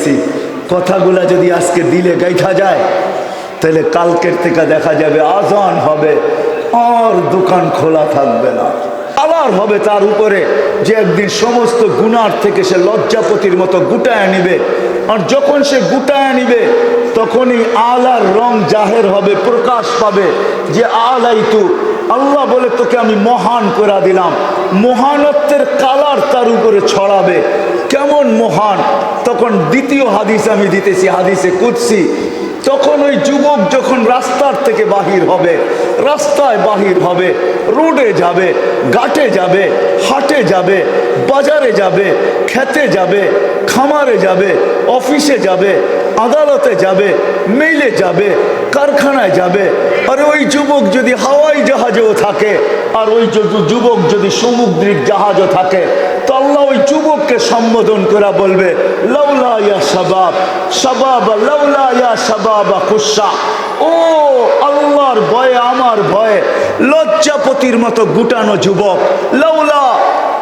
গেছি, কথাগুলা যদি আজকে দিলে গাইথা যায় তাহলে কালকের থেকে দেখা যাবে আজান হবে আর দোকান খোলা থাকবে না। আবার হবে তার উপরে যে একদিন সমস্ত গুনার থেকে সে লজ্জাপতির মতো গুটায় নিবে, আর যখন সে গুটায় নিবে তখনই আলার রং জাহের হবে, প্রকাশ পাবে যে আলাইতু, আল্লাহ বলে তোকে আমি মহান করে দিলাম। মহানত্বের কালার তার উপরে ছড়াবে, কেমন মহান। তখন দ্বিতীয় হাদিস আমি দিতেছি, হাদিসে কুদসি। তখন ওই যুবক যখন রাস্তার থেকে বাহির হবে, রাস্তায় বাহির হবে, রোডে যাবে, ঘাটে যাবে, হাটে যাবে, বাজারে যাবে, খেতে যাবে, খামারে যাবে, অফিসে যাবে, আদালতে যাবে, মেইলে যাবে, কারখানায় যাবে। আর ওই যুবক যদি হাওয়াই জাহাজেও থাকে, আর ওই যুবক যদি সামুদ্রিক জাহাজও থাকে, তো আল্লাহ ওই যুবককে সম্বোধন করে বলবে লাউলা ইয়া শাবাব, শাবাব লাউলা ইয়া শাবাব খুশা। ও আল্লাহর ভয়ে, আমার ভয়ে লজ্জাপতির মতো গুটানো যুবক, লাউলা,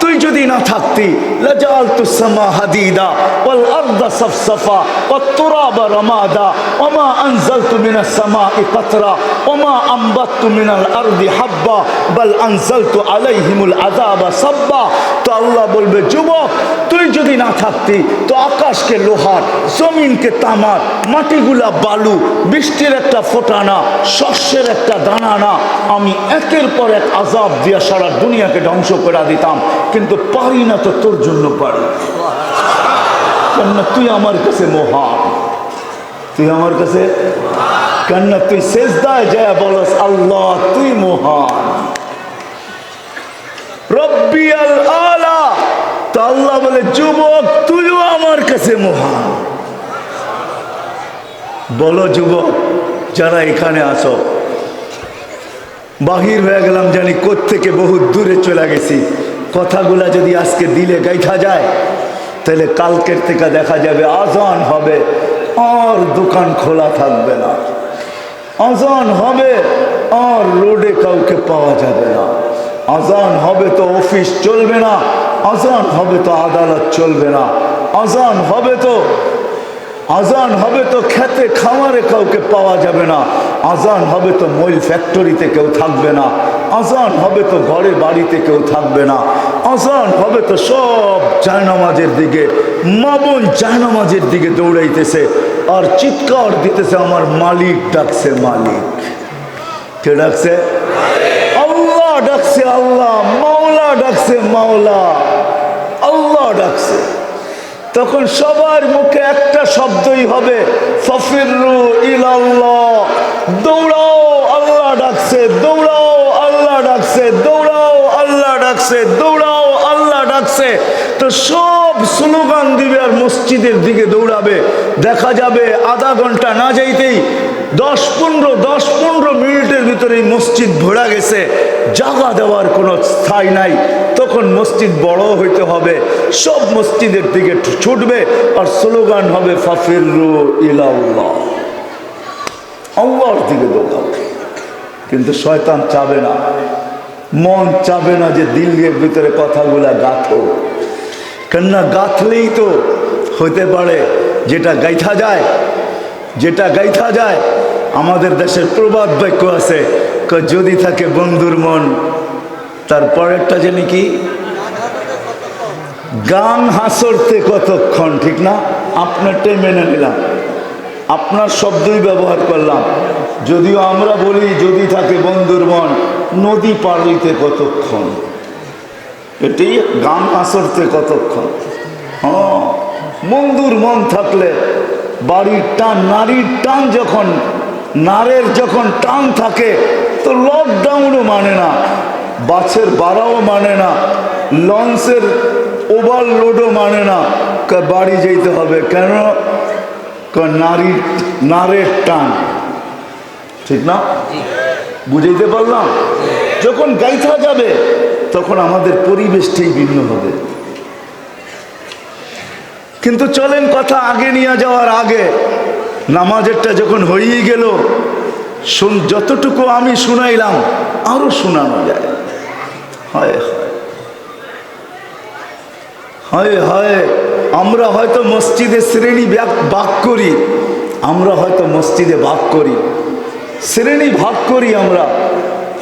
তুই যদি না থাকতি, লাজালতু সামা হাদিদা ওয়াল আরদা সাফসাফা ওয়াত তুরাবা রামাদা ওমা আনজালতু মিনাস সামাই কাতরা ওমা আমবাতু মিনাল আরদি হাব্বা বাল আনজালতু আলাইহিমুল আযাবা সাব্বা। তো আল্লাহ বলবে যুবক, তুই যদি না থাকতি তো আকাশকে লোহার, জমিনকে তামার, মাটিগুলা বালু, বৃষ্টির একটা ফোঁটা না, শস্যের একটা দানা না, আমি একের পর এক আযাব দিয়া সারা দুনিয়াকে ধ্বংস করে দিতাম, কিন্তু পারি না। তো তোর জন্য পারি, কেননা তুই আমার কাছে মহান, তুই আমার কাছে, কেননা তুই সেজদায় যায় বলস আল্লাহ তুই মহান, রব্বিয়াল আলা। তো আল্লাহ বলে যুবক তুইও আমার কাছে মহান। বলো যুবক যারা এখানে আসো, বাহির হয়ে গেলাম জানি কোত্থেকে বহুত দূরে চলে গেছি, কথাগুলা যদি আজকে দিলে গাইথা যায় তাহলে কালকের থেকে দেখা যাবে আজান হবে আর দোকান খোলা থাকবে না, আজান হবে আর রোডে কাউকে পাওয়া যাবে না, আজান হবে তো অফিস চলবে না, আজান হবে তো আদালত চলবে না, আজান হবে তো খেতে খামারে কাউকে পাওয়া যাবে না, আজান হবে তো মইল ফ্যাক্টরিতে কেউ থাকবে না, আজান হবে তো ঘরে বাড়িতে কেউ থাকবে না, আজান হবে তো সব জায়নামাজের দিকে, মা বোন জায়নামাজের দিকে দৌড়াইতেছে আর চিৎকার দিতেছে আমার মালিক ডাকছে, মালিক কে ডাকছে? আল্লাহ ডাকছে, আল্লাহ, মাওলা ডাকছে, মাওলা, আল্লাহ ডাকছে। তখন সবার মুখে একটা শব্দই হবে ফাফিরু ইলাল্লাহ, দৌড়াও, আল্লাহ ডাকছে, দৌড়াও, আল্লাহ ডাকছে, দৌড়াও, আল্লাহ ডাকছে, দৌড়াও, আল্লাহ ডাকছে। তো সব স্লোগান দিবে আর মসজিদের দিকে দৌড়াবে। দেখা যাবে আধা ঘন্টা না যাইতেই 10-15 মিনিটের ভিতরে মসজিদ ভরা গেছে, জায়গা দেওয়ার কোনো স্থায়ী নাই। তখন মসজিদ বড় হইতে হবে, সব মসজিদের দিকে ছুটবে আর স্লোগান হবে ফাফিরু ইলাল্লাহ, আল্লাহর দিকে দৌড়াবে। কিন্তু শয়তান চাবে না, মন চাবে না যে দিলের ভিতরে কথাগুলা গাঁথো, কেননা গাঁথলেই তো হইতে পারে যেটা গাইথা যায়, যেটা গাইথা যায়। আমাদের দেশের প্রবাদ বাক্য আছে, যদি থাকে বন্ধুর মন, তারপরেরটা জানি কি, গান হাসরতে কতক্ষণ, ঠিক না? আপনারটাই মেনে নিলাম, আপনার শব্দই ব্যবহার করলাম, যদিও আমরা বলি যদি থাকে বন্ধুর মন, নদী পার হইতে কতক্ষণ, এটি গান হাসরতে কতক্ষণ। হ্যাঁ, বন্ধুর মন থাকলে বাড়ির টান, নারীর টান, যখন নারের যখন টান থাকে তো লকডাউনও মানে না, বাসের ভাড়াও মানে না, লঞ্চের ওভারলোডও মানে না, বাড়ি যেতে হবে। কেন? নারের টান, ঠিক না? বুঝাইতে পারলাম? যখন গাইথা যাবে তখন আমাদের পরিবেশটাই ভিন্ন হবে। কিন্তু চলেন কথা আগে নিয়ে যাওয়ার আগে, নামাজেরটা যখন হয়েই গেল, যতটুকু আমি শুনাইলাম আরো শোনানো যায়। হায় হায় হায় হায়, আমরা হয়তো মসজিদে শ্রেণী ভাগ করি, আমরা হয়তো মসজিদে ভাগ করি, শ্রেণী ভাগ করি আমরা।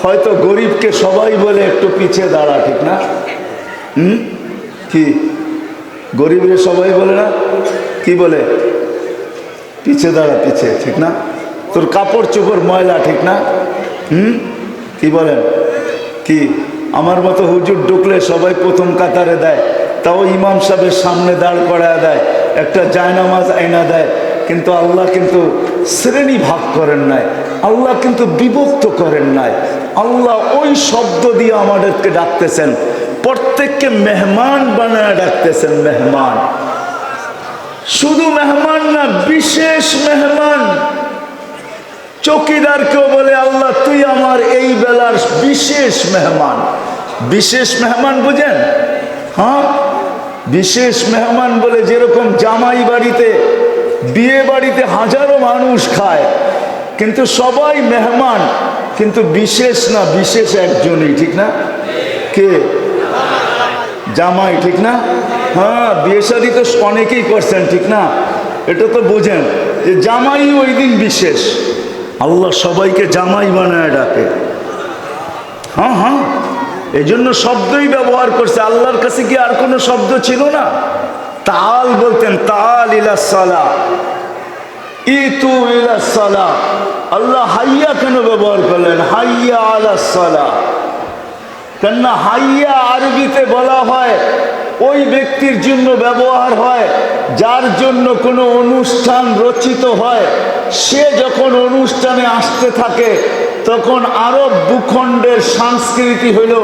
হয়তো গরিবকে সবাই বলে একটু পিছিয়ে দাঁড়া, ঠিক না? কি গরিবরে সবাই বলে না? কি বলে? পিছিয়ে দাঁড়া, পিছিয়ে, ঠিক না? তোর কাপড় চোপড় ময়লা, ঠিক না? কি বলেন? কি আমার মতো হুজুর ঢুকলে সবাই প্রথম কাতারে দেয়, তাও ইমাম সাহেবের সামনে দাঁড় করায় দেয়, একটা জায়নামাজ আইনা দেয়। কিন্তু আল্লাহ কিন্তু শ্রেণী ভাগ করেন নাই, আল্লাহ কিন্তু বিভক্ত করেন নাই। আল্লাহ ওই শব্দ দিয়ে আমাদেরকে ডাকতেছেন, প্রত্যেককে মেহমান বানায় ডাকতেছেন। মেহমান, শুধু মেহমান না, বিশেষ মেহমান। চৌকিদারকেও বলে আল্লাহ তুই আমার এই বেলার বিশেষ মেহমান। বিশেষ মেহমান বুঝেন? হ্যাঁ, বিশেষ মেহমান বলে যেরকম জামাই বাড়িতে, বিয়ে বাড়িতে হাজারো মানুষ খায়, কিন্তু সবাই মেহমান, কিন্তু বিশেষ না, বিশেষ একজনই, ঠিক না? কে? জামাই, ঠিক না? হ্যাঁ, বিয়ে শাদী তো অনেকেই করছেন, ঠিক না? এটা তো বোঝেন যে জামাই ওই দিন বিশেষ। আল্লাহ সবাইকে জামাই বানায় ডাকে। হ্যাঁ হ্যাঁ, এই জন্য শব্দই ব্যবহার করছে। আল্লাহর কাছে কি আর কোনো শব্দ ছিল না? তাল বলতেন, তাল ইলাস সালাহ, ইতু ইলাস সালাহ। আল্লাহ হাইয়া কেন ব্যবহার করলেন? হাইয়া আলাস সালাহ। কেননা হাইয়া আরবিতে বলা হয় ওই ব্যক্তির জন্য ব্যবহার হয় যার জন্য কোনো অনুষ্ঠান রচিত হয়। সে যখন অনুষ্ঠানে আসতে থাকে তখন আরব ভূখণ্ডের সংস্কৃতি হইল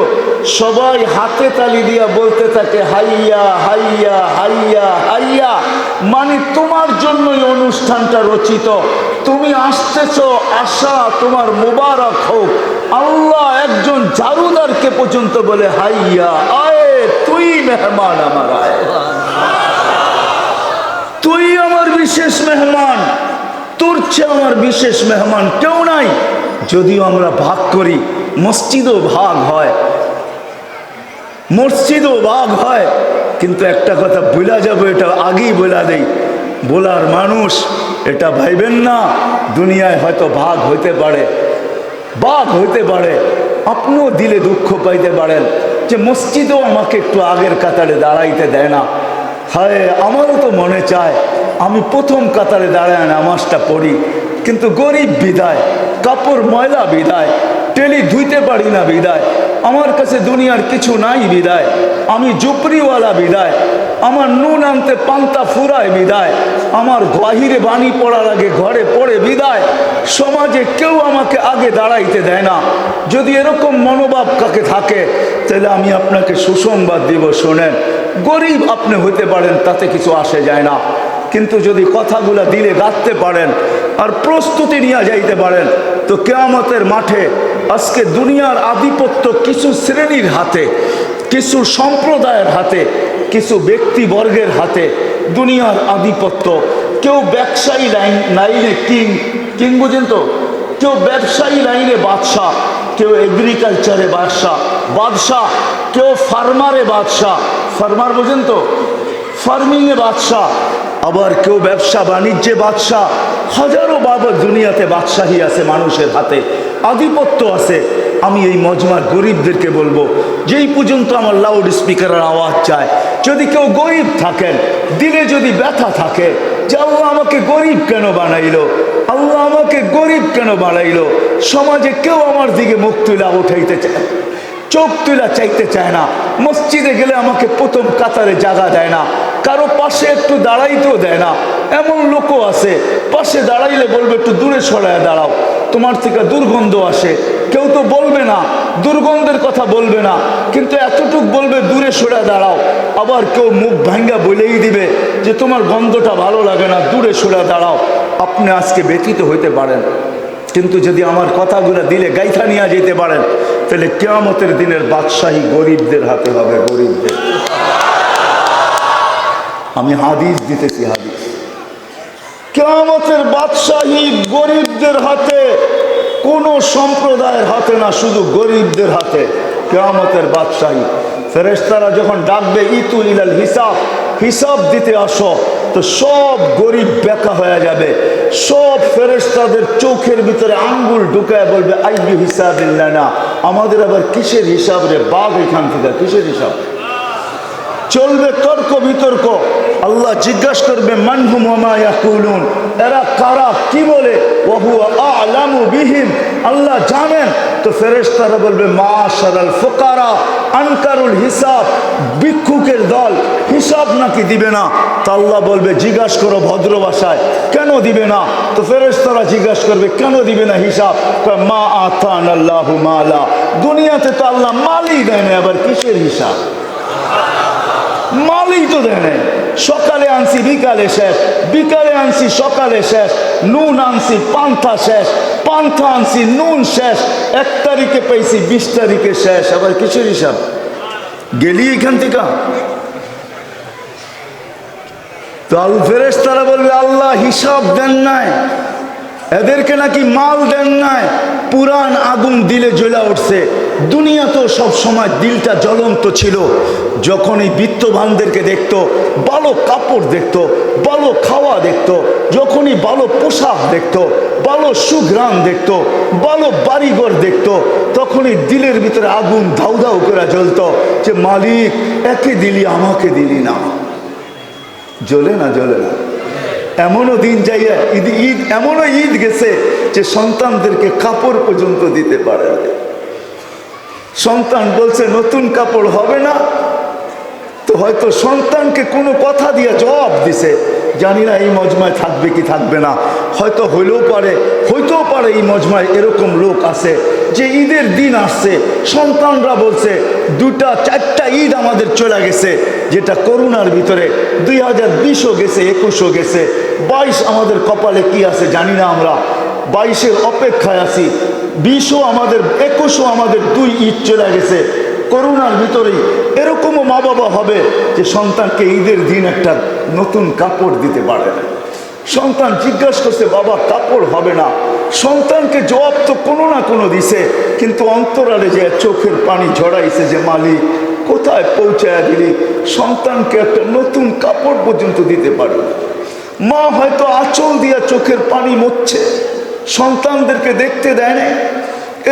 সবাই হাতে তালি দিয়া বলতে থাকে হাইয়া হাইয়া হাইয়া হাইয়া, মানে তোমার জন্যই অনুষ্ঠানটা রচিত, তুমি আসতেছ, আশা তোমার মুবারক হোক। আল্লাহ একজন জারুদারকে পর্যন্ত বলে হাইয়া আয়, তুই মেহমান আমার, আয়, তুই আমার বিশেষ মেহমান, তোর চেয়ে আমার বিশেষ মেহমান কেউ নাই। যদিও আমরা ভাগ করি, মসজিদও ভাগ হয়, মসজিদও ভাগ হয়, কিন্তু একটা কথা বলা যাবে, এটা আগেই বলা দেই, বলার মানুষ এটা ভাইবেন না দুনিয়ায় হয়তো ভাগ হইতে পারে, ভাগ হইতে পারে। আপনিও দিলে দুঃখ পাইতে পারেন যে মসজিদেও আমাকে একটু আগের কাতারে দাঁড়াইতে দেয় না। হায়, আমারও তো মনে চায় আমি প্রথম কাতারে দাঁড়ায় নামাজটা পড়ি, কিন্তু গরিব বিদায়, কাপড় ময়লা বিদায়, টেলি ধুইতে পারি না বিদায়, আমার কাছে দুনিয়ার কিছু নাই বিদায়, আমি জুপরিওয়ালা বিদায়, আমার নুন আনতে পান্তা ফুরায় বিদায়, আমার বাহিরে বাণী পড়ার আগে ঘরে পড়ে বিদায়, সমাজে কেউ আমাকে আগে দাঁড়াইতে দেয় না। যদি এরকম মনোভাব কাকে থাকে তাহলে আমি আপনাকে সুসংবাদ দিব, শোনেন, গরিব আপনি হইতে পারেন, তাতে কিছু আসে যায় না, কিন্তু যদি কথাগুলা দিলে গাঁথতে পারেন আর প্রস্তুতি নিয়ে যাইতে পারেন তো কিয়ামতের মাঠে আজকে দুনিয়ার আধিপত্য কিছু শ্রেণীর হাতে, কিছু সম্প্রদায়ের হাতে, কিছু ব্যক্তিবর্গের হাতে দুনিয়ার আধিপত্য। কেউ ব্যবসায়ী লাইনে কিং বুঝেন তো, কেউ ব্যবসায়ী লাইনে বাদশাহ, কেউ এগ্রিকালচারে বাদশাহ, কেউ ফার্মারে বাদশাহ, ফার্মার বুঝেন তো, ফার্মিংয়ে বাদশাহ, আবার কেউ ব্যবসা বাণিজ্যে বাদশাহ। হাজারো বাবা দুনিয়াতে বাদশাহী আছে, মানুষের হাতে আধিপত্য আছে। আমি এই মজমার গরিবদেরকে বলবো, যেই পর্যন্ত আমার লাউড স্পিকারের আওয়াজ চায়, যদি কেউ গরিব থাকেন, দিলে যদি ব্যথা থাকে যে আল্লাহ আমাকে গরিব কেন বানাইলো, আল্লাহ আমাকে গরিব কেন বানাইলো, সমাজে কেউ আমার দিকে মুখ তুলা উঠাইতে চায়, চোখ তুলা চাইতে চায় না, মসজিদে গেলে আমাকে প্রথম কাতারে জায়গা দেয় না, কারো পাশে একটু দাঁড়াইতেও দেয় না। এমন লোকও আছে পাশে দাঁড়াইলে বলবে একটু দূরে সরায় দাঁড়াও, তোমার থেকে দুর্গন্ধ আসে। কেউ তো বলবে না, দুর্গন্ধের কথা বলবে না, কিন্তু এতটুক বলবে দূরে সরে দাঁড়াও। আবার কেউ মুখ ভাঙ্গা বলেই দিবে যে তোমার গন্ধটা ভালো লাগে না, দূরে সরে দাঁড়াও। আপনি আজকে ব্যতীত হইতে পারেন, কিন্তু যদি আমার কথাগুলো দিলে গাইথা নিয়ে যেতে পারেন তাহলে কিয়ামতের দিনের বাদশাহী গরিবদের হাতে হবে, গরিবদের। আমি হাদিস দিতেছি, হাদিস, কিয়ামতের বাদশাহী গরিবদের হাতে, কোন সম্প্রদায়ের হাতে না, শুধু গরিবদের হাতে কিয়ামতের বাদশাহী। ফেরেশতারা যখন ডাকবে ইতু ইলাল হিসাব, হিসাব দিতে আসো, তো সব গরিব বেকা হয়ে যাবে। সব ফেরেশতাদের চোখের ভিতরে আঙ্গুল ঢুকায় বলবে আইয়ু হিসাবিল্লাহ, না আমাদের আবার কিসের হিসাব রে বাঘ, এখান থেকে কিসের হিসাব চলবে? তর্ক বিতর্ক। আল্লাহ জিজ্ঞাসা করবে মানহুম ওয়া মা ইয়াকুলুন, এরা কারা, কি বলে? ওয়া হুয়া আ'লামু বিহিম, আল্লাহ জানেন। তো ফেরেশতারা বলবে মাশারাল ফুকারা আনকারুল হিসাব, ভিক্ষুকের দল হিসাব নাকি দিবে না? তো আল্লাহ বলবে জিজ্ঞাসা করো ভদ্র ভাষায়, কেন দিবে না? তো ফেরেশতারা জিজ্ঞাসা করবে কেন দিবে না হিসাব? মা আতানাল্লাহু মালা, দুনিয়াতে তো আল্লাহ মালই দেয় না, আবার কিসের হিসাব? মালই তো দেয় নাই। সকালে আনছি বিকালে শেষ, বিকালে আনছি সকালে শেষ, নুন আনছি পান্থা শেষ, পান্থা আনছি নুন শেষ, 1 তারিখে পেয়েছি 20 তারিখে শেষ, আবার কিসের হিসাব? গেলি এখান থেকে। তো আল ফেরেশতারা বলবে আল্লাহ হিসাব দেন নাই, এদেরকে নাকি মাল দেন নাই। পুরান আগুন দিলে জ্বলা উঠছে। দুনিয়া তো সব সময় দিলটা জ্বলন্ত ছিল। যখন এই বিত্তবানদেরকে দেখতো, ভালো কাপড় দেখতো, ভালো খাওয়া দেখতো, যখনই ভালো পোশাক দেখতো, ভালো সুঘ্রাণ দেখতো, ভালো বাড়িঘর দেখতো, তখনই দিলের ভিতরে আগুন ধাউ ধাউ করে জ্বলতো যে মালিক একে দিলি আমাকে দিলি না। জ্বলে না? জ্বলে না? এমনও দিন যাইয়া ঈদ এমনও ঈদ গেছে যে সন্তানদেরকে কাপড় পর্যন্ত দিতে পারে না। সন্তান বলছে নতুন কাপড় হবে না, তো হয়তো সন্তানকে কোনো কথা দিয়ে জবাব দিছে, জানি না এই মজমায় থাকবে কি থাকবে না, হয়তো হইতেও পারে এই মজমায় এরকম লোক আছে যে ঈদের দিন আসছে, সন্তানরা বলছে 2টা 4টা ঈদ আমাদের চলে গেছে, যেটা করোনার ভিতরে 2020ও গেছে, 21ও গেছে, 22 আমাদের কপালে কি আছে জানি না, আমরা 22-এর অপেক্ষায় আছি, 20ও আমাদের, 21ও আমাদের 2 ঈদ চলে গেছে করোনার ভিতরেই। এরকমও মা বাবা হবে যে সন্তানকে ঈদের দিন একটা নতুন কাপড় দিতে পারে না। সন্তান জিজ্ঞাসা করছে বাবা কাপড় হবে না, সন্তানকে জবাব তো কোনো না কোনো দিছে, কিন্তু অন্তরালে যে চোখের পানি ঝরাইছে যে মালিক কোথায় পৌঁছায় দিলি, সন্তানকে একটা নতুন কাপড় পর্যন্ত দিতে পারে না। মা হয়তো আঁচল দিয়া চোখের পানি মুছছে, সন্তানদেরকে দেখতে দেয় না,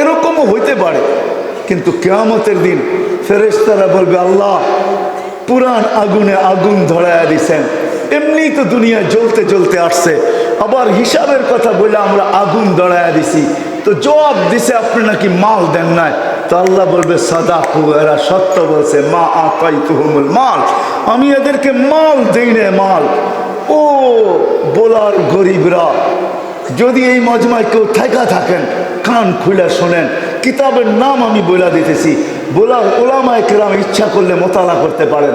এরকমও হইতে পারে। কিন্তু কিয়ামতের দিন ফেরেশতারা বলবে আল্লাহ পুরান আগুনে আগুন ধরায়া দিছেন, এমনি তো দুনিয়ায় জ্বলতে জ্বলতে আসছে, আবার হিসাবের কথা বলে আমরা আগুন ধরায়া দিছি, তো জবাব দিছে আপনি নাকি মাল দেন নাই। তো আল্লাহ বলবে সাদাকু, এরা সত্য বলছে, মা আতাইতুহুমুল মাল, আমি এদেরকে মাল দেই না। মাল ও বলার গরিবরা, যদি এই মজমায় কেউ ঠেকা থাকেন কান খুলে শোনেন, কিতাবের নাম আমি বলে দিতেছি, বলার ওলামায়ে কেরাম ইচ্ছা করলে মোতালা করতে পারেন।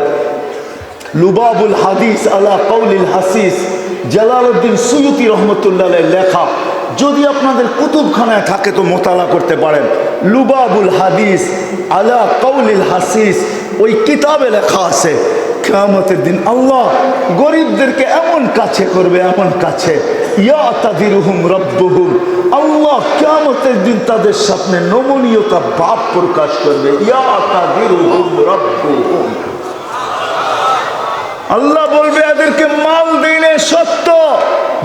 লুবাবুল হাদিস আলা কওলিল হাসিস, জালালউদ্দিন সুয়ুতি রহমতুল্লাহ লেখা, যদি আপনাদের কুতুবখানায় থাকে তো মোতালা করতে পারেন। লুবাবুল হাদিস আলা কওলিল হাসিস, ওই কিতাবে লেখা আছে কিয়ামতের দিন আল্লাহ গরিবদেরকে এমন কাছে করবে, এমন কাছে, ইয়াতাদিরুহুম রাব্বুহুম, আল্লাহ কিয়ামতের দিন তাদের সামনে নমনীয়তা ভাব প্রকাশ করবে, ইয়াতাদিরুহুম রাব্বুহুম। আল্লাহ বলবে এদেরকে মাল দিলে সত্য,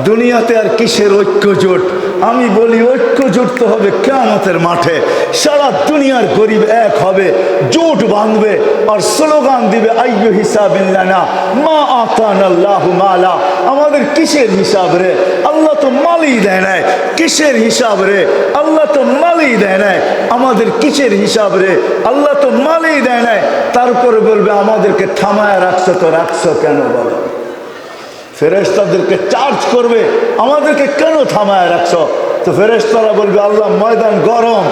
দুনিয়াতে আর কিসের ঐক্য জোট? আমি বলি ঐক্য জোট তো হবে কিয়ামতের মাঠে, সারা দুনিয়ার গরিব এক হবে, জোট বাঁধবে আর স্লোগান দিবে আইয়ু হিসাবিল্লানা মা আতানাল্লাহু মালা, আমাদের কিসের হিসাব রে, আল্লাহ তো মালই দেয় নাই, কিসের হিসাব রে, আল্লাহ তো মালই দেয় নাই, আমাদের কিসের হিসাব রে, আল্লাহ তো মালই দেয় নাই। তারপরে বলবে আমাদেরকে থামায় রাখছো, তো রাখছো কেন বলো? ফেরেশতাদেরকে চার্জ করবে আমাদেরকে কেন থামায় রাখছো? তো ফেরেশতারা বলবে আল্লাহ ময়দান গরম,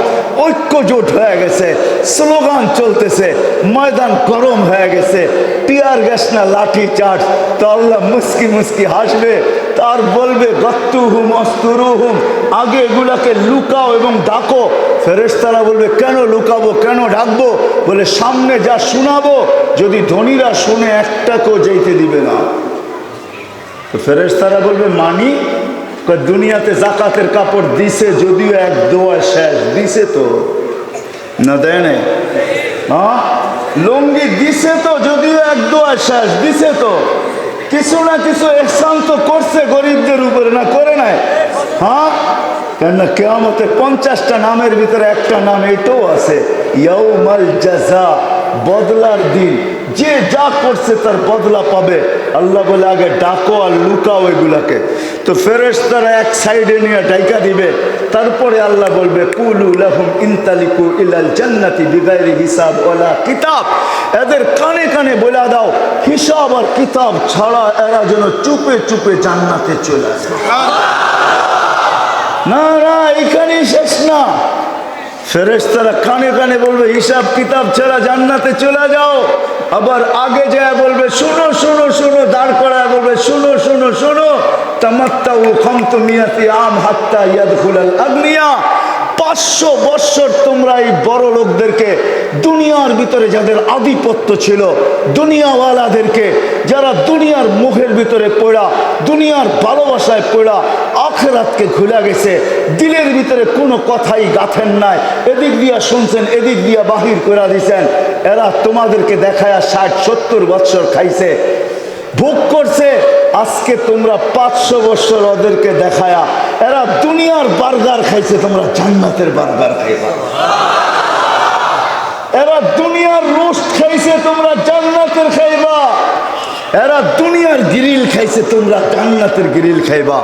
ঐক্য জোট হয়ে গেছে, স্লোগান চলতেছে, ময়দান গরম হয়ে গেছে, টিয়ার গ্যাস না লাঠি চার্জ। তো আল্লাহ মুস্কি মুস্কি হাসবে, তার বলবে গত্তুহুম অস্তুরুহুম, আগে এগুলাকে লুকাও এবং ডাকো। ফেরেশতারা বলবে কেন লুকাবো, কেন ডাকবো? বলে সামনে যা শোনাবো যদি ধনীরা শুনে একটাকেও যেতে দিবে না। তো ফেরেশতারা বলবে মানি, দুনিয়াতে জাকাতের কাপড় দিছে যদিও এক দোয়া শেষ দিছে, তো না দেয় নাই, হ্যাঁ লুঙ্গি দিছে তো, যদিও এক দোয়া শেষ দিছে তো, কিছু না কিছু ইহসান তো করছে গরিবদের উপরে, না করে নাই? হ্যাঁ, কেননা কিয়ামতের 50টা নামের ভিতরে একটা নাম এটাও আছে, ইয়াউমাল জাযা, বদলার দিন। যে যা করছে তার বদলা পাবে। আল্লাহ বলে আগে ডাকো আর লুকাও এগুলাকে। তো ফেরেশতারা এক সাইডে নিয়ে ডাইকা দিবে, তারপরে আল্লাহ বলবে কুলু লাহুম ইনতালিকু ইলাল জান্নাতি বিগাইরি হিসাব ওয়ালা কিতাব। এদের কানে কানে বলে দাও হিসাব আর কিতাব ছাড়া এরা যেন চুপে চুপে জান্নাতে চলে আসে। না না, এখানেই শেষ না। ফেরেশতারা কানে কানে বলবে হিসাব কিতাব ছাড়া জান্নাতে চলে যাও। আবার আগে যায় বলবে শুনো শুনো শুনো, দাঁড় করায় বলবে শুনো শুনো শুনো, তামাত্তাউ খামতু মিয়াতি আম হাত্তা ইয়াদখুলাল আগনিয়া। 500 বৎসর তোমরা এই বড় লোকদেরকে, দুনিয়ার ভিতরে যাদের আধিপত্য ছিল, দুনিয়াওয়ালাদেরকে, যারা দুনিয়ার মুখের ভিতরে পড়া, দুনিয়ার ভালোবাসায় পড়া আখিরাতকে ভুলে গেছে, দিলের ভিতরে কোনো কথাই গাথেন নাই, এদিক দিয়া শুনছেন এদিক দিয়া বাহির করে দিছেন, এরা তোমাদেরকে দেখায়া 60-70 বৎসর খাইছে, ভোগ করছে। আজকে তোমরা 500 বৎসর ওদেরকে দেখায়া, এরা দুনিয়ার বার্গার খাইছে, তোমরা জান্নাতের বার্গার খাইবা। এরা দুনিয়ার রোস্ট খাইছে, তোমরা জান্নাতের খাইবা। এরা দুনিয়ার গ্রিল খাইছে, তোমরা জান্নাতের গ্রিল খাইবা।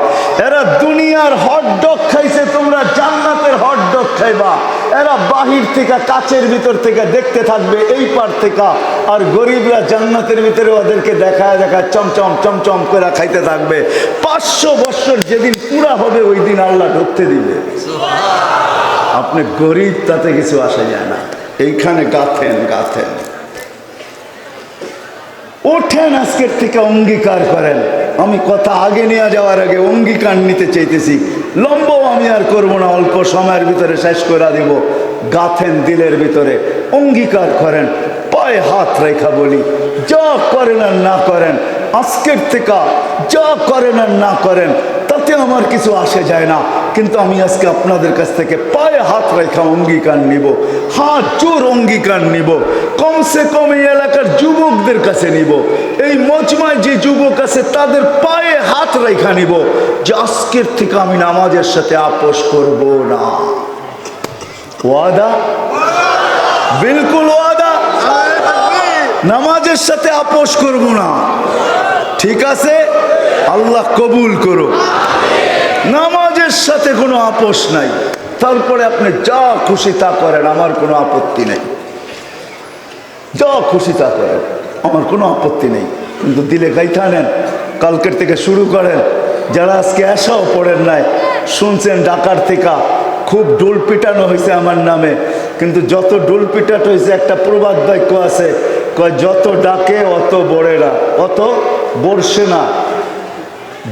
এরা দুনিয়ার হটডগ খাইছে, তোমরা জান্নাতের হটডগ খাইবা। এরা বাহির থেকে কাচের ভিতর থেকে দেখতে থাকবে এই পার থেকে, আর গরিবরা জান্নাতের ভিতরে ওদেরকে দেখায় দেখায় চমচম চমচম করে খাইতে থাকবে। 500 বৎসর যেদিন পুরা হবে ওই দিন আল্লাহ ঢুকতে দিবে। আপনি গরিব তাতে কিছু আসা যায় না, এইখানে গাথেন গাথেন। ওঠেন আজকের থেকে অঙ্গীকার করেন। আমি কথা আগে নিয়ে যাওয়ার আগে অঙ্গীকার নিতে চাইতেছি, লম্বাও আমি আর করবো না, অল্প সময়ের ভিতরে শেষ করে দিব। গাথেন দিলের ভিতরে, অঙ্গীকার করেন, পায়ে হাত রেখা বলি, যা করেন আর না করেন আজকের থেকে, যা করেন আর না করেন তাতে আমার কিছু আসে যায় না, কিন্তু আমি আজকে আপনাদের কাছ থেকে পায়ে হাত রেখা অঙ্গীকার নিব, হাত জোর অঙ্গীকার নিব। কমসে কম এই এলাকার যুবকদের কাছে নিব, এই মজমায় যে যুবক আছে তাদের পায়ে হাত রেখা নিব যে আজকের থেকে আমি নামাজের সাথে আপোষ করব না। ওয়াদা? বিলকুল ওয়াদা, নামাজের সাথে আপোষ করব না। ঠিক আছে, আল্লাহ কবুল করো। নামাজের সাথে কোনো আপোষ নাই। তারপরে আপনি যা খুশি তা করেন, আমার কোনো আপত্তি নেই। যা খুশি তা করেন, আমার কোনো আপত্তি নেই, কিন্তু দিলে গাইথা নেন। কালকের থেকে শুরু করেন। যারা আজকে আশাও পড়েন নাই, শুনছেন ঢাকার থেকে খুব ডোল পিটানো হয়েছে আমার নামে, কিন্তু যত ডোল পিটাট হয়েছে একটা প্রবাদ বাক্য আছে, কয় যত ডাকে অত বড়েরা, অত বর্ষে না।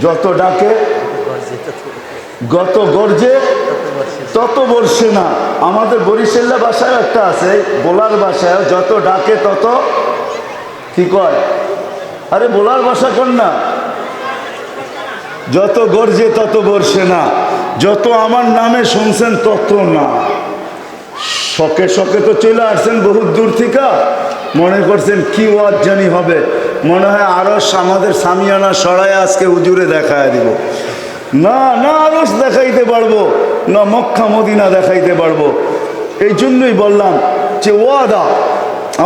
যত ডাকে গত গর্জে তত বর্ষে না। আমাদের বরিশাল্লা ভাষায় একটা আছে, বোলার ভাষায় যত ডাকে তত কি কয়, আরে বোলার ভাষা কর না, যত গর্জে তত বর্ষে না। যত আমার নামে শুনছেন তত না। শখে শখে তো চলে আসছেন বহুত দূর থেকে, মনে করছেন কি ওয়াজ জানি হবে, মনে হয় আরস আমাদের সামিয়ানা সরায় আজকে হুজুরে দেখায় দিব। না না, আরস দেখাইতে পারবো না, মক্কা মদিনা দেখাইতে পারবো। এই জন্যই বললাম যে ওয়াদা,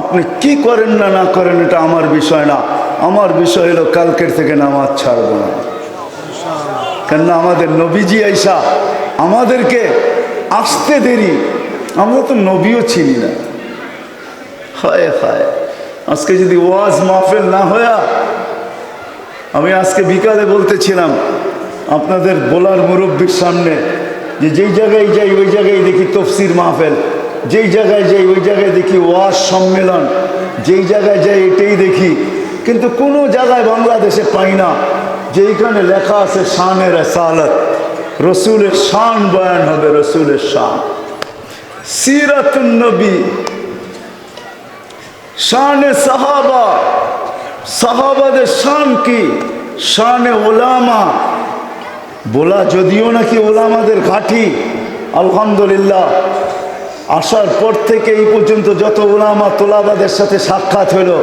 আপনি কি করেন না না করেন এটা আমার বিষয় না। আমার বিষয় হলো কালকের থেকে নামাজ ছাড়বো না। কেননা আমাদের নবীজি আইসা আমাদেরকে আসতে দেরি, আমরা তো নবীও চিনি না। হায় হায়, আজকে যদি ওয়াজ মাহফিল না হয়া, আমি আজকে বিকালে বলতেছিলাম আপনাদের বলার মুরব্বীর সামনে যে যেই জায়গায় যাই ওই জায়গায় দেখি তফসির মাহফিল, যেই জায়গায় যাই ওই জায়গায় দেখি ওয়াজ সম্মেলন, যেই জায়গায় যাই এটাই দেখি, কিন্তু কোনো জায়গায় বাংলাদেশে পাই না যেইখানে লেখা আছে শানে রাসালাত, রসুলের শান বয়ান হবে, রসুলের শান, সিরাতুন নবী, শানে সাহাবা, সাহাবাদের শান কি, শানে ওলামা। বলা যদিও নাকি ওলামাদের ঘাঁটি, আলহামদুলিল্লাহ আসার পর থেকে এই পর্যন্ত যত ওলামা তোলাবাদের সাথে সাক্ষাৎ হলো,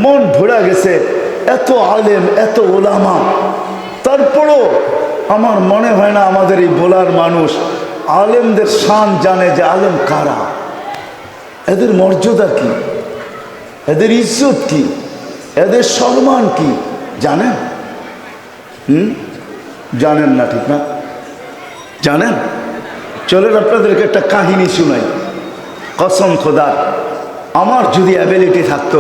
মন ভরে গেছে। এত আলেম, এত ওলামা, তারপরও আমার মনে হয় না আমাদের এই বলার মানুষ আলেমদের শান জানে যে আলেম কারা, এদের মর্যাদা কি, এদের ইজ্জত কি, এদের সম্মান কি জানেন? জানেন না, ঠিক না? জানেন? চলেন আপনাদেরকে একটা কাহিনী শুনাই। কসম খোদার, আমার যদি অ্যাবিলিটি থাকতো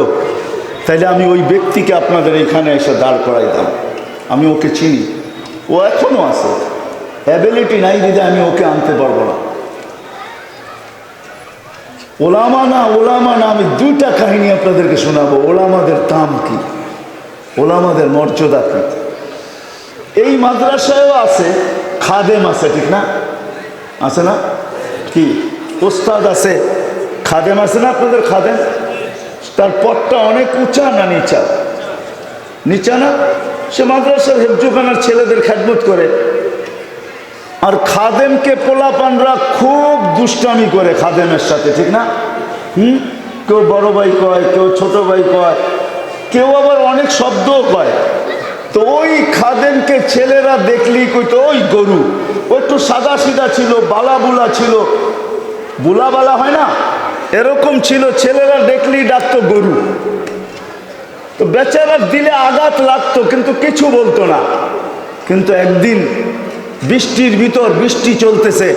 তাহলে আমি ওই ব্যক্তিকে আপনাদের এখানে এসে দাঁড় করাইতাম। আমি ওকে চিনি, ও এখনো আছে। অ্যাবিলিটি নাই যদি আমি ওকে আনতে পারবো না। ওলামা না, ওলামা না, আমি দুইটা কাহিনী আপনাদেরকে শোনাবো। ওলামাদের দাম কি, ওলামাদের মর্যাদা কি। এই মাদ্রাসায়ও আছে খাদেম আছে, ঠিক না? আছে না? কি ওস্তাদ আছে, খাদেম আছে না আপনাদের? খাদেম, তার পদটা অনেক উঁচা না নিচা? নিচা না? সে মাদ্রাসার হেফজুখানার ছেলেদের খেদমত করে। আর খাদেমকে পোলাপানরা খুব দুষ্টামি করে খাদেমের সাথে, ঠিক না? কেউ বড় ভাই কয়, কেউ ছোট ভাই কয়, কেউ আবার অনেক শব্দও কয়। তো ওই খাদেমকে ছেলেরা দেখলেই কইতো ওই গরু। ও একটু সাদা সিধা ছিল, বালা বুলা ছিল, বুলা বালা হয় না, এরকম ছিল। ছেলেরা দেখলেই ডাকতো গরু। তো বেচারার দিলে আঘাত লাগতো, কিন্তু কিছু বলতো না। কিন্তু একদিন বৃষ্টির ভিতর, বৃষ্টি চলতেছে,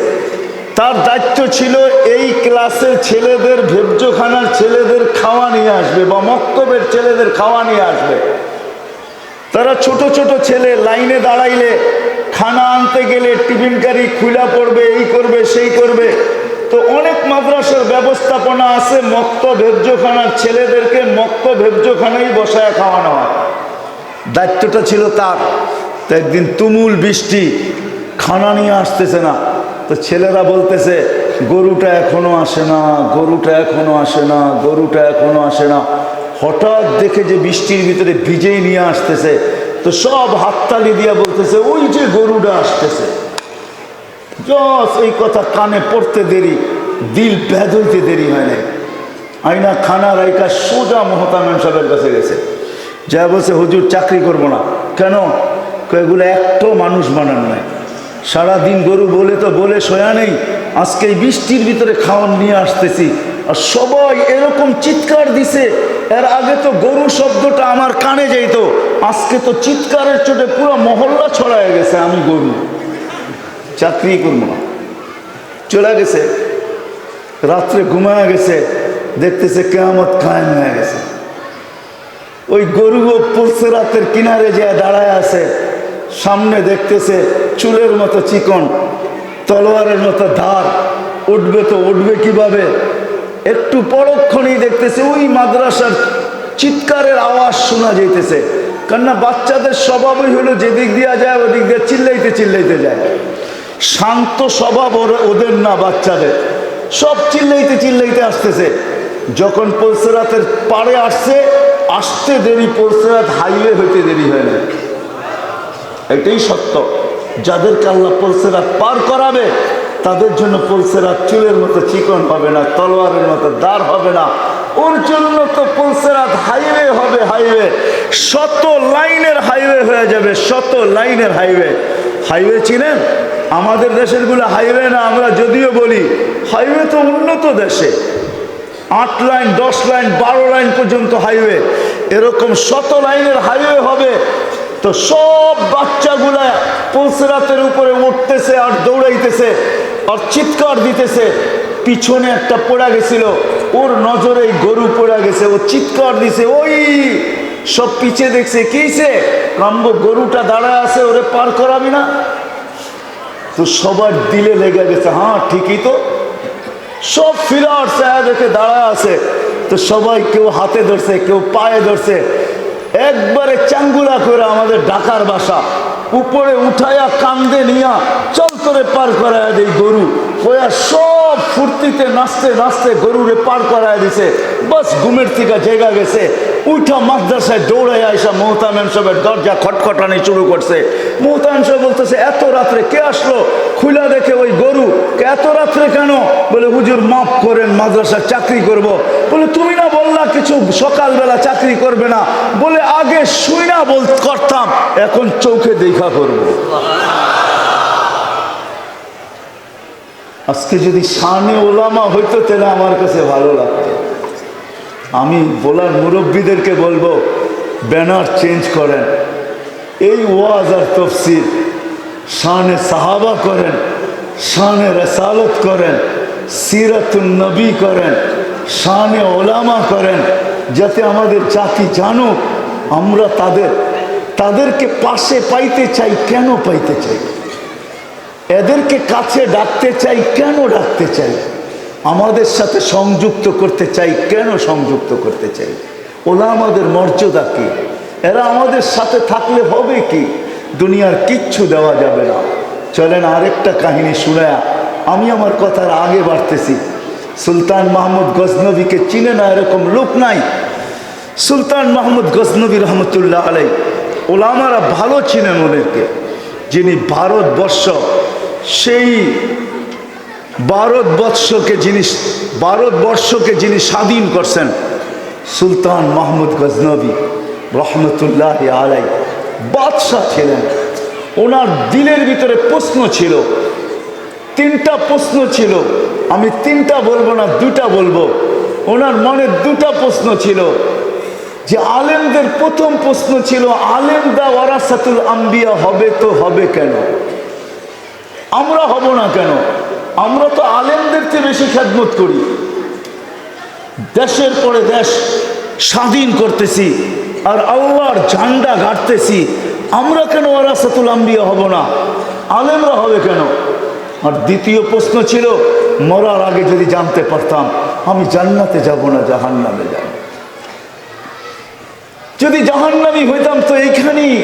তার দায়িত্ব ছিল এই ক্লাসের ছেলেদের, ভেবজখানার ছেলেদের খাওয়া নিয়ে আসবে, বা মক্তবের ছেলেদের খাওয়া নিয়ে আসবে। তারা ছোট ছোট ছেলে লাইনে দাঁড়াইলে খানা আনতে গেলে টিফিন কারি খুলা পড়বে, এই করবে সেই করবে। তো অনেক মাদ্রাসার ব্যবস্থাপনা আছে, মক্তব হেফজখানার ছেলেদেরকে মক্তব হেফজখানাই বসায় খাওয়ানো হয়। দায়িত্বটা ছিল তার। তো একদিন তুমুল বৃষ্টি, খানা নিয়ে আসতেছে না। তো ছেলেরা বলতেছে গরুটা এখনো আসে না, গরুটা এখনো আসে না, গরুটা এখনো আসে না। হঠাৎ দেখে যে বৃষ্টির ভিতরে ভিজেই নিয়ে আসতেছে, তো সব হাততালি দিয়া বলতেছে ওই যে গরুটা আসতেছে। জস এই কথা কানে পড়তে দেরি, দিল ভেদ হইতে দেরি হয় নাই। আইনা খানা রাইকা সোজা মোহতামিম সাহেবের কাছে গেছে, যা বলছে হুজুর চাকরি করব না। কেন? এগুলো একটাও মানুষ বানান নাই, সারাদিন গরু বলে তো বলে শোয়া নেই, আজকে এই বৃষ্টির ভিতরে খাওয়ান নিয়ে আসতেছি। আর সবাই এরকম চিৎকার দিছে, এর আগে তো গরু শব্দটা আমার কানে যাইতো, আজকে তো চিৎকারের চোটে পুরো মহল্লা ছড়ায় গেছে আমি গরু, চাকরি করবো না। চলে গেছে, রাত্রে ঘুমায় গেছে, দেখতেছে কিয়ামত কায়েম হয়ে গেছে। ওই গরুও পড়ছে রাতের কিনারে যে দাঁড়ায় আছে, সামনে দেখতেছে চুলের মতো চিকন, তলোয়ারের মতো ধার, উঠবে তো উঠবে কিভাবে। একটু পরক্ষণেই দেখতেছে ওই মাদ্রাসার চিৎকারের আওয়াজ শোনা যাইতেছে। কেননা বাচ্চাদের স্বভাবই হলো যেদিক দিয়া যায় ওদিক দিয়ে চিল্লাইতে চিল্লাইতে যায়। শান্ত স্বভাব ওদের না, বাচ্চাদের সব চিল্লাইতে চিল্লাইতে আসতেছে। যখন পলসেরাতের পাড়ে আসছে, আসতে দেরি, পলসেরাত হাইওয়ে হইতে দেরি হয় না। এটাই সত্য। যাদেরকে আল্লাহ পলসেরাত পার করাবে তাদের জন্য পলসেরাত চুলের মতো চিকন হবে না, তলোয়ারের মতো দাঁড় হবে না। ওর জন্য তো পলসেরাত হাইওয়ে হবে, হাইওয়ে, শত লাইনের হাইওয়ে হয়ে যাবে, শত লাইনের হাইওয়ে। হাইওয়ে চিনেন? আমাদের দেশের গুলো হাইওয়ে না, আমরা যদিও বলি হাইওয়ে তো উন্নত দেশে 8 লাইন 10 লাইন 12 লাইন পর্যন্ত হাইওয়ে, এরকম শত লাইনের হাইওয়ে হবে। তো সব বাচ্চাগুলা পলসেরাতের উপরে উঠতেছে আর দৌড়াইতেছে আর চিৎকার দিতেছে। পিছনে একটা পড়া গেছিল, ওর নজরে গরু পড়া গেছে, ও চিৎকার দিছে, ওই সব পিছে দেখছে, কিছে কাম্বো গরুটা দাঁড়ায় আছে, ওরে পার করাবি না? তো সবার দিলে লেগে গেছে, হ্যাঁ ঠিকই তো। সব ফিরে আসছে, দেখে দাঁড়ায় আছে। তো সবাই কেউ হাতে ধরছে, কেউ পায়ে ধরছে, একবারে চাঙ্গুলা করে আমাদের ঢাকার ভাষা উপরে উঠাইয়া কান্দে নিয়া চল তোরে পার করায় দেই গরু। ওয়া সব ফুর্তিতে নাচতে নাচতে গরুরে পার করায় দিছে। বাস ঘুমের থেকে জেগা গেছে, উঠা মাদ্রাসায় দৌড়াই আইসা মোহতামিম সাহেবের দরজা খটখটানি শুরু করছে। মোহতামিম সাহেব বলতেছে এত রাত্রে কে আসলো? খুলা দেখে ওই গরু। এত রাত্রে কেন? বলে হুজুর মাফ করেন, মাদ্রাসার চাকরি করব। বলে তুমি না বললা কিছু সকালবেলা চাকরি করবে না? বলে আগে শুই না করতাম, এখন চোখে দেখা করব। আজকে যদি শানে ওলামা হইতো তাহলে আমার কাছে ভালো লাগতো। আমি বলার মুরব্বীদেরকে বলবো ব্যানার চেঞ্জ করেন, এই ওয়াজ আর তফসির শানে সাহাবা করেন, শানে রসালত করেন, সিরাতুন নবী করেন, শানে ওলামা করেন, যাতে আমাদের জাতি জানুক আমরা তাদেরকে পাশে পাইতে চাই। কেন পাইতে চাই? এদেরকে কাছে ডাকতে চাই। কেন ডাকতে চাই? আমাদের সাথে সংযুক্ত করতে চাই। কেন সংযুক্ত করতে চাই? ওলামাদের মর্যাদা কি? এরা আমাদের সাথে থাকলে হবে কি? দুনিয়ার কিচ্ছু দেওয়া যাবে না। চলেন আরেকটা কাহিনী শুনায়া আমি আমার কথার আগে বাড়তেছি। সুলতান মাহমুদ গজনবীকে চিনে না এরকম লোক নাই। সুলতান মাহমুদ গজনবী রহমতুল্লাহ আলাই, ওলামারা ভালো চিনেন ওদেরকে, যিনি সেই ভারতবর্ষকে যিনি স্বাধীন করছেন, সুলতান মাহমুদ গজনবী রহমতুল্লাহ আলাই বাদশাহ ছিলেন। ওনার দিলের ভিতরে প্রশ্ন ছিল, 3টা প্রশ্ন ছিল। আমি 3টা বলবো না, 2টা বলবো। ওনার মনে 2টা প্রশ্ন ছিল। যে আলেমদের প্রথম প্রশ্ন ছিল, আলেমদা ওয়ারাসাতুল আম্বিয়া হবে তো হবে কেন? আমরা হব না কেন? আমরা তো আলেমদের চেয়ে বেশি খেদমত করি, দেশের পরে দেশ স্বাধীন করতেছি আর আল্লাহর ঝান্ডা গাড়তেছি। আমরা কেন ওয়ারাসাতুল আম্বিয়া হব না? আলেমরা হবে কেন? আর দ্বিতীয় প্রশ্ন ছিল, মরার আগে যদি জানতে পারতাম আমি জান্নাতে যাব না জাহান্নামে যাব। যদি জাহান্নামী হইতাম তো এইখানেই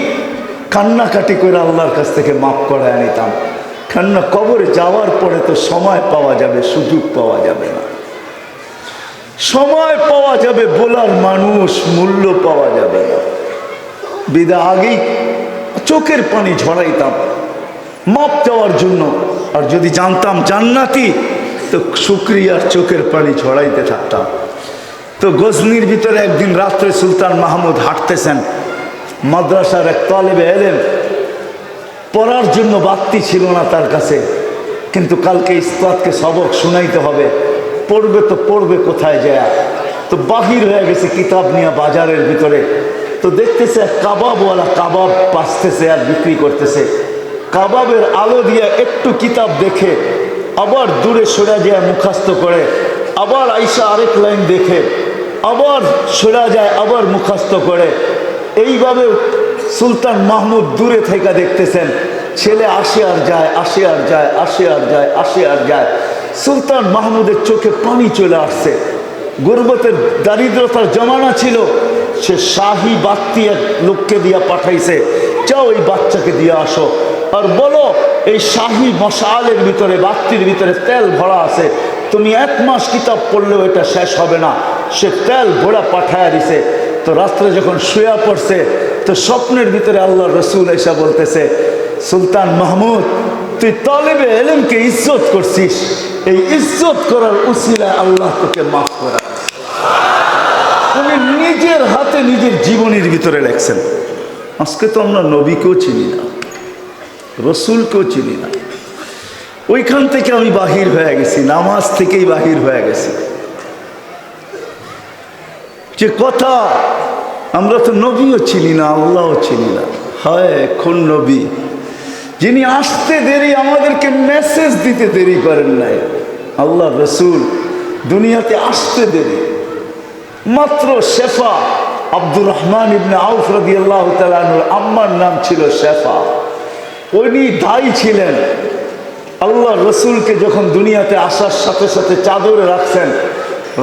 কান্নাকাটি করে আল্লাহর কাছ থেকে মাফ করায় নিতাম। কেননা কবরে যাওয়ার পরে তো সময় পাওয়া যাবে, সুযোগ পাওয়া যাবে না। সময় পাওয়া যাবে, বলার মানুষ, মূল্য পাওয়া যাবে না। বিদা আগেই চোখের পানি ঝরাইতাম মাপ চাওয়ার জন্য। আর যদি জানতাম জান্নাতি তো শুকরিয়ার চোখের পানি ঝরাইতে থাকতাম। তো গজনির ভিতরে একদিন রাত্রে সুলতান মাহমুদ হাঁটতেছেন, মাদ্রাসার এক তালেবে এলেম, পড়ার জন্য বাতি ছিল না তার কাছে, কিন্তু কালকে ইস্তাদকে সবক শুনাইতে হবে, পড়বে তো পড়বে কোথায় যায়? তো বাহির হয়ে গেছে কিতাব নিয়ে বাজারের ভিতরে। তো দেখতেছে এক কাবাবওয়ালা কাবাব পাসতেছে আর বিক্রি করতেছে। কাবাবের আলো দিয়ে একটু কিতাব দেখে আবার দূরে সরে যায়, মুখাস্ত করে, আবার আইসা আরেক লাইন দেখে, আবার সরে যায়, আবার মুখাস্ত করে। এইভাবে সুলতান মাহমুদ দূরে থেকে দেখতেছেন, ছেলে আসে আর যায়, আসে আর যায়, আসে আর যায়, আসে আর যায়। সুলতান মাহমুদের চোখে পানি চলে আসছে। গুরবতের দারিদ্রতার জমানা ছিল, সে শাহী বাত্তি এক লোককে দিয়া পাঠাইছে, যাও এই বাচ্চাকে দিয়ে আসো আর বলো এই শাহী মশালের ভিতরে, বাত্তির ভিতরে তেল ভরা আছে, তুমি 1 মাস কিতাব পড়লেও এটা শেষ হবে না। সে তেল ভরা পাঠায়া দিছে। তো রাত্রে যখন শুয়া পড়ছে তো স্বপ্নের ভিতরে আল্লাহ রসুল এসা বলতেছে, সুলতান মাহমুদ তুই তালেবে এলেমকে ইজ্জত করছিস, এই ইজ্জত করার উসিলায় আল্লাহ তোকে মাফ করা। উনি নিজের হাতে নিজের জীবনের ভিতরে লেখছেন। আজকে তো আমরা নবীকেও চিনি না, রসুলকেও চিনি না। ওইখান থেকে আমি বাহির হয়ে গেছি, নামাজ থেকেই বাহির হয়ে গেছি। যে কথা, আমরা তো নবীও চিনি না, আল্লাহও চিনি না। হয় কোন নবী যিনি আসতে দেরি, আমাদেরকে মেসেজ দিতে দেরি করেন নাই। আল্লাহ রসুল দুনিয়াতে আসতে দেরি। মাত্র শেফা আব্দুর রহমান ইবনে আউফ রাদিয়াল্লাহু তাআলা আনহুর আম্মার নাম ছিল শেফা। উনি দায়ী ছিলেন। আল্লাহ রসুলকে যখন দুনিয়াতে আসার সাথে সাথে চাদরে রাখছেন,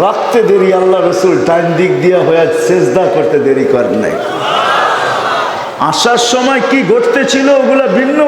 রাখতে দেরি আল্লাহ রসুল ডান দিক দিয়ে হয়ে সেজদা করতে দেরি করেন নাই। আসার সময় কি ঘটতেছিল ওগুলা ভিন্ন